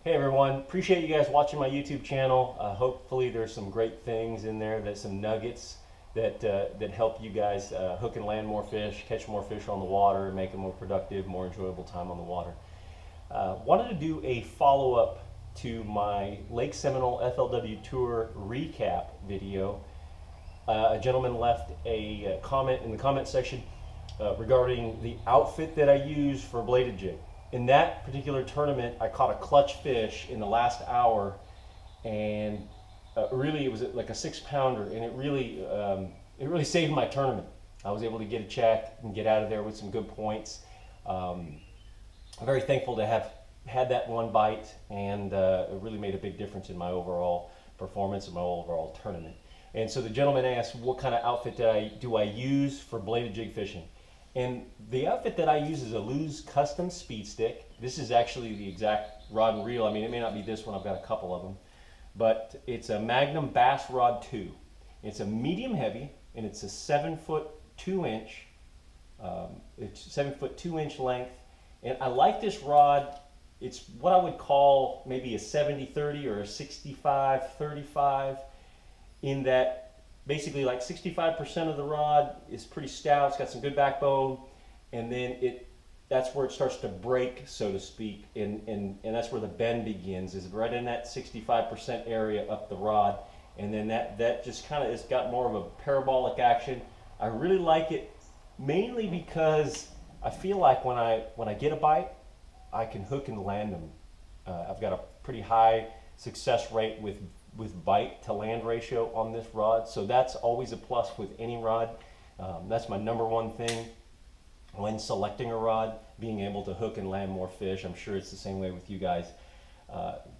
Hey everyone, appreciate you guys watching my YouTube channel. Hopefully there's some great things in there, there's some nuggets that help you guys hook and land more fish, catch more fish on the water, and make a more productive, more enjoyable time on the water. Wanted to do a follow-up to my Lake Seminole FLW Tour recap video. A gentleman left a comment in the comment section regarding the outfit that I use for bladed jig. In that particular tournament, I caught a clutch fish in the last hour, and really it was like a 6-pounder, and it really saved my tournament. I was able to get a check and get out of there with some good points. I'm very thankful to have had that one bite, and it really made a big difference in my overall performance and my overall tournament. And so the gentleman asked, what kind of outfit do I use for bladed jig fishing? And the outfit that I use is a Lew's custom speed stick. This is actually the exact rod and reel. I mean, it may not be this one, I've got a couple of them, but it's a Magnum Bass Rod 2. It's a medium heavy, and it's a 7-foot 2-inch. It's 7-foot 2-inch length, and I like this rod. It's what I would call maybe a 70-30 or a 65-35, in that basically like 65% of the rod is pretty stout, it's got some good backbone, and then that's where it starts to break, so to speak, and that's where the bend begins, is right in that 65% area up the rod, and then that just kind of has got more of a parabolic action. I really like it mainly because I feel like when I get a bite, I can hook and land them. I've got a pretty high success rate with bite to land ratio on this rod, so that's always a plus with any rod. That's my number one thing when selecting a rod, being able to hook and land more fish. I'm sure it's the same way with you guys.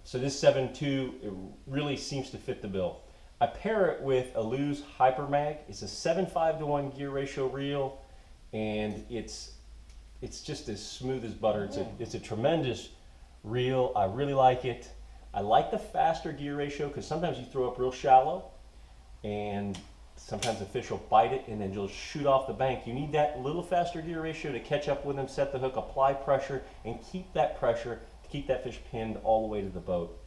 So this 7.2, it really seems to fit the bill. I pair it with a Lew's Hyper Mag. It's a 7.5-to-1 gear ratio reel, and it's just as smooth as butter. It's a tremendous reel. I really like it. I like the faster gear ratio because sometimes you throw up real shallow and sometimes the fish will bite it and then you'll shoot off the bank. You need that little faster gear ratio to catch up with them, set the hook, apply pressure, and keep that pressure to keep that fish pinned all the way to the boat.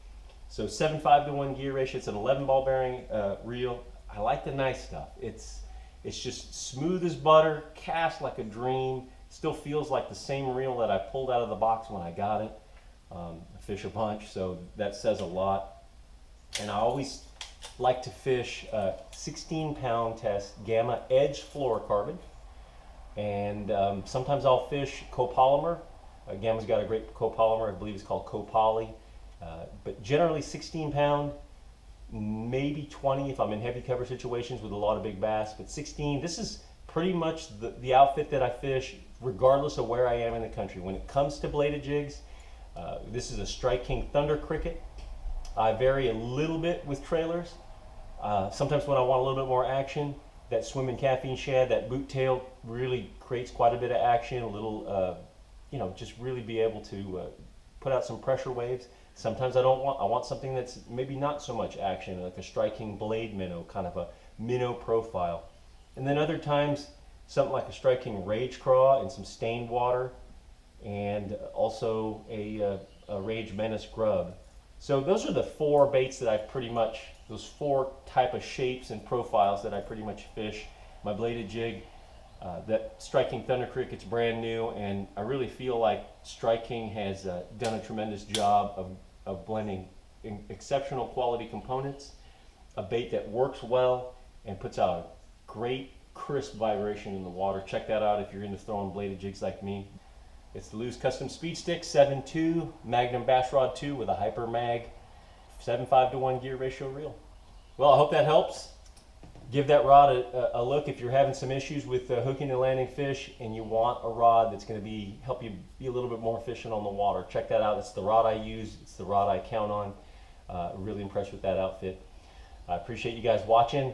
So 7.5-to-1 gear ratio. It's an 11-ball bearing reel. I like the nice stuff. It's just smooth as butter, cast like a dream. Still feels like the same reel that I pulled out of the box when I got it. I fish a bunch, so that says a lot. And I always like to fish 16-pound test Gamma Edge Fluorcarbon, and sometimes I'll fish copolymer. Gamma's got a great copolymer, I believe it's called copoly, but generally 16-pound, maybe 20 if I'm in heavy cover situations with a lot of big bass, but 16, this is pretty much the outfit that I fish regardless of where I am in the country. When it comes to bladed jigs, this is a Strike King Thunder Cricket. I vary a little bit with trailers. Sometimes when I want a little bit more action, that swimming caffeine shad, that boot tail really creates quite a bit of action, a little, just really be able to put out some pressure waves. Sometimes I want something that's maybe not so much action, like a Strike King Blade minnow, kind of a minnow profile. And then other times, something like a Strike King Rage Craw and some stained water, and also a Rage Menace grub. So those are the four baits that I pretty much, those four type of shapes and profiles that I pretty much fish my bladed jig. That Strike King Thunder Cricket's brand new, and I really feel like Strike King has done a tremendous job of blending exceptional quality components, a bait that works well and puts out a great crisp vibration in the water. Check that out if you're into throwing bladed jigs like me. It's the Lew's Custom Speed Stick 7.2 Magnum Bass Rod 2 with a Hyper Mag 7.5-to-1 gear ratio reel. Well, I hope that helps. Give that rod a look if you're having some issues with hooking and landing fish and you want a rod that's going to help you be a little bit more efficient on the water. Check that out. It's the rod I use. It's the rod I count on. Really impressed with that outfit. I appreciate you guys watching.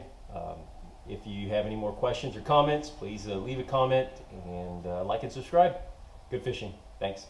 If you have any more questions or comments, please leave a comment and like and subscribe. Good fishing. Thanks.